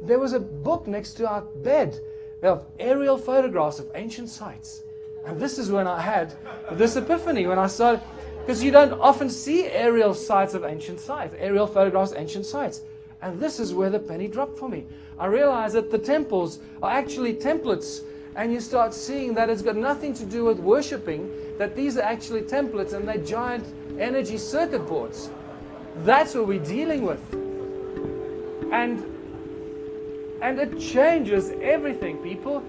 there was a book next to our bed of aerial photographs of ancient sites. And this is when I had this epiphany, when I started, because you don't often see aerial sites of ancient sites, aerial photographs of ancient sites. And this is where the penny dropped for me. I realized that the temples are actually templates, and you start seeing that it's got nothing to do with worshiping, that these are actually templates and they're giant energy circuit boards. That's what we're dealing with. And it changes everything, people.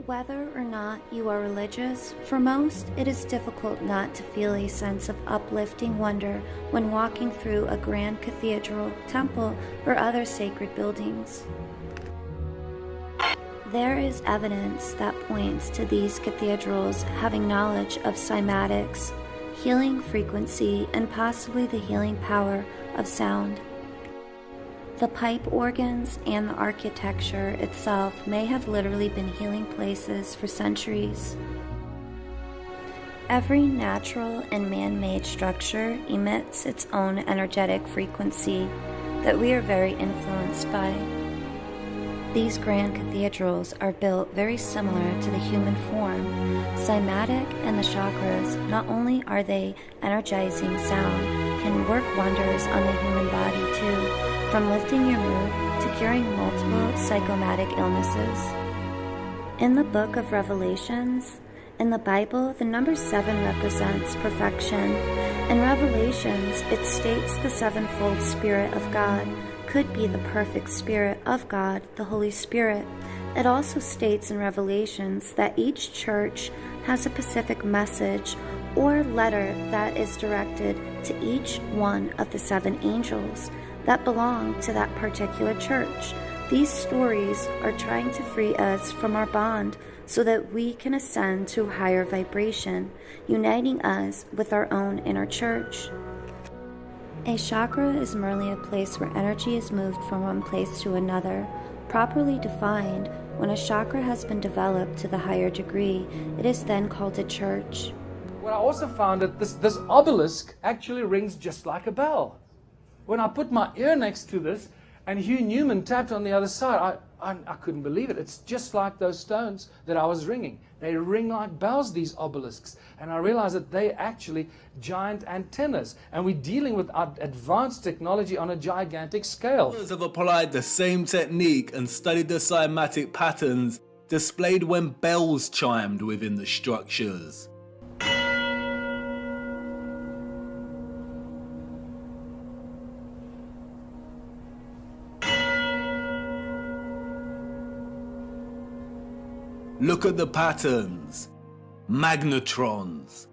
Whether or not you are religious, for most it is difficult not to feel a sense of uplifting wonder when walking through a grand cathedral, temple, or other sacred buildings. There is evidence that points to these cathedrals having knowledge of cymatics, healing frequency, and possibly the healing power of sound. The pipe organs and the architecture itself may have literally been healing places for centuries. Every natural and man-made structure emits its own energetic frequency that we are very influenced by. These grand cathedrals are built very similar to the human form. Cymatic and the chakras, not only are they energizing sound, can work wonders on the human body too, from lifting your mood to curing multiple psychomatic illnesses. In the book of Revelations, in the Bible, the number 7 represents perfection. In Revelations, it states the sevenfold Spirit of God could be the perfect Spirit of God, the Holy Spirit. It also states in Revelations that each church has a specific message or letter that is directed to each one of the 7 angels that belong to that particular church. These stories are trying to free us from our bond so that we can ascend to a higher vibration, uniting us with our own inner church. A chakra is merely a place where energy is moved from one place to another. Properly defined, when a chakra has been developed to the higher degree, it is then called a church. What I also found that this obelisk actually rings just like a bell. When I put my ear next to this, and Hugh Newman tapped on the other side, I couldn't believe it. It's just like those stones that I was ringing. They ring like bells, these obelisks. And I realized that they're actually giant antennas. And we're dealing with advanced technology on a gigantic scale. Others have applied the same technique and studied the cymatic patterns displayed when bells chimed within the structures. Look at the patterns. Magnetrons.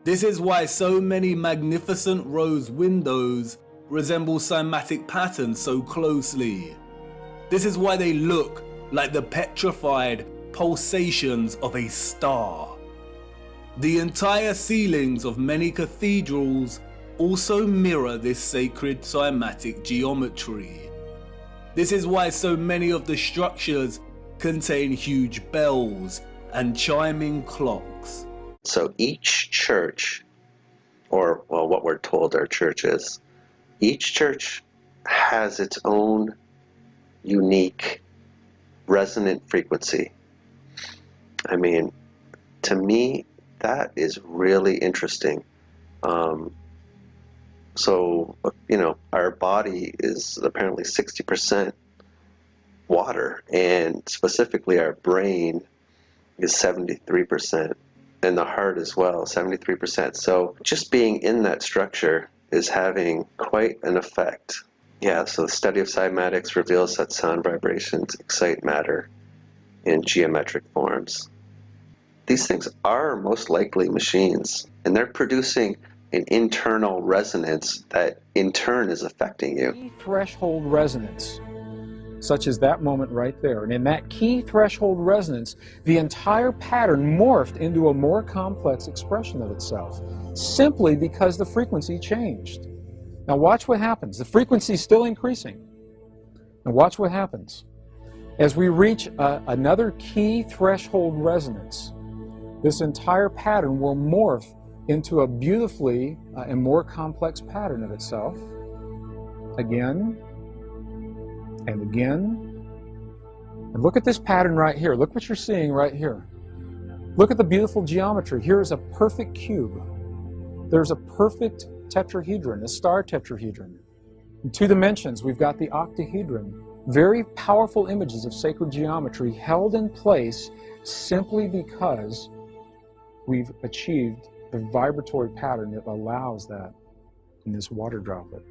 This is why so many magnificent rose windows resemble cymatic patterns so closely. This is why they look like the petrified pulsations of a star. The entire ceilings of many cathedrals also mirror this sacred cymatic geometry. This is why so many of the structures contain huge bells and chiming clocks. So each church, or well, what we're told our church is, each church has its own unique resonant frequency. I mean, to me, that is really interesting. So, you know, our body is apparently 60% water, and specifically our brain is 73%, and the heart as well, 73%. So just being in that structure is having quite an effect. Yeah, so the study of cymatics reveals that sound vibrations excite matter in geometric forms. These things are most likely machines, and they're producing an internal resonance that in turn is affecting you. Threshold resonance, such as that moment right there. And in that key threshold resonance, the entire pattern morphed into a more complex expression of itself, simply because the frequency changed. Now watch what happens. The frequency is still increasing. And watch what happens. As we reach another key threshold resonance, this entire pattern will morph into a beautifully and more complex pattern of itself. Again, and again. And look at this pattern right here. Look what you're seeing right here. Look at the beautiful geometry. Here is a perfect cube. There's a perfect tetrahedron, a star tetrahedron. In 2 dimensions, we've got the octahedron. Very powerful images of sacred geometry held in place simply because we've achieved the vibratory pattern that allows that in this water droplet.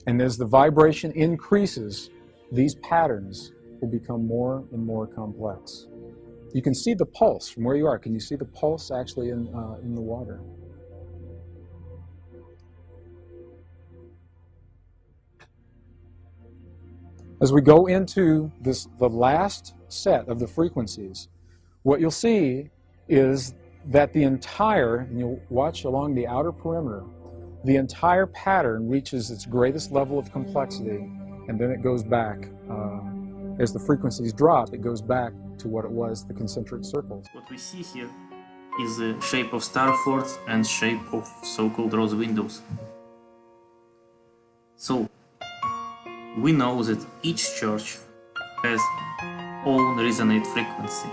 And as the vibration increases, these patterns will become more and more complex. You can see the pulse from where you are. Can you see the pulse actually in the water? As we go into the last set of the frequencies, what you'll see is that the entire, and you'll watch along the outer perimeter, the entire pattern reaches its greatest level of complexity, and then it goes back. As the frequencies drop, it goes back to what it was, the concentric circles. What we see here is the shape of star forts and shape of so-called rose windows. So we know that each church has own resonate frequency.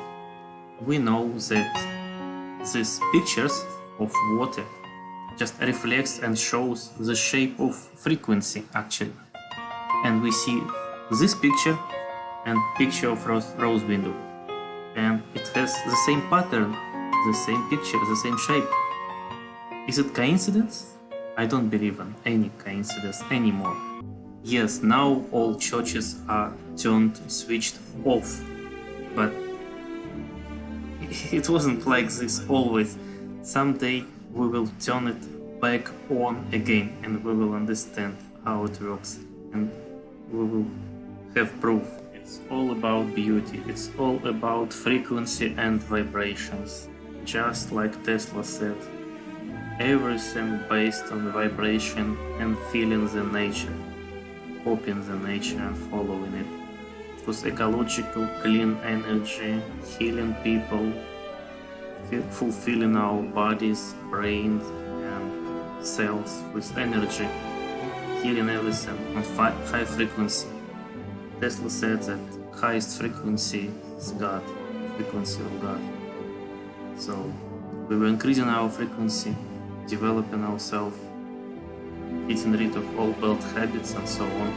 We know that these pictures of water just reflects and shows the shape of frequency actually. And we see this picture and picture of rose window, and it has the same pattern, the same picture, the same shape. Is it coincidence? I don't believe in any coincidence anymore. Yes, now all churches are switched off, but it wasn't like this always. Someday we will turn it back on again and we will understand how it works and we will have proof. It's all about beauty, it's all about frequency and vibrations. Just like Tesla said, everything based on vibration and feeling the nature, copying the nature and following it. It was ecological, clean energy, healing people, fulfilling our bodies, brains and cells with energy, healing everything on high frequency. Tesla said that highest frequency is God, frequency of God. So we were increasing our frequency, developing ourselves, getting rid of all bad habits and so on.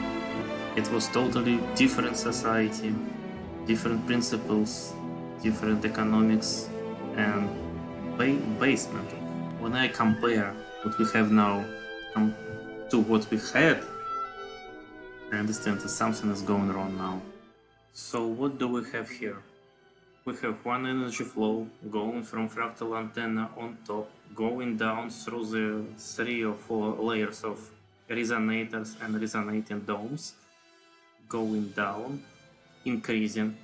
It was totally different society, different principles, different economics and basement. When I compare what we have now to what we had, I understand that something is going wrong now. So what do we have here? We have one energy flow going from fractal antenna on top, going down through the 3 or 4 layers of resonators and resonating domes, going down, increasing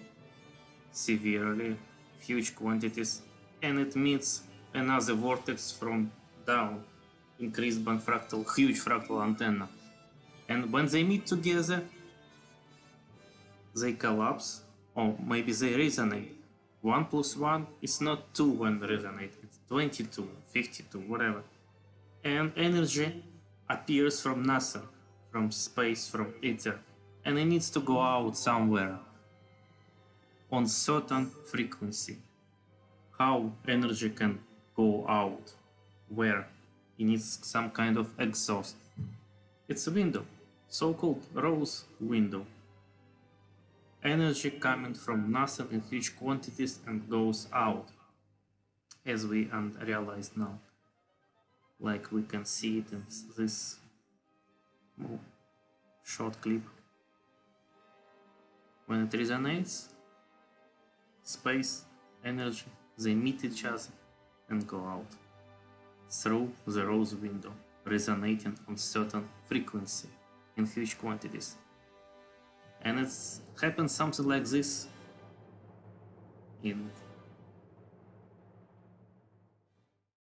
severely, huge quantities, and it meets another vortex from down, increased by huge fractal antenna. And when they meet together, they collapse, or maybe they resonate. 1 + 1 is not 2 when resonate, it's 22, 52, whatever. And energy appears from nothing, from space, from ether, and it needs to go out somewhere on certain frequency. How energy can go out? Where? It needs some kind of exhaust. It's a window, so-called rose window. Energy coming from nothing in huge quantities and goes out, as we realize now. Like we can see it in this short clip. When it resonates, space, energy, they meet each other and go out through the rose window, resonating on certain frequency in huge quantities. And it happens something like this in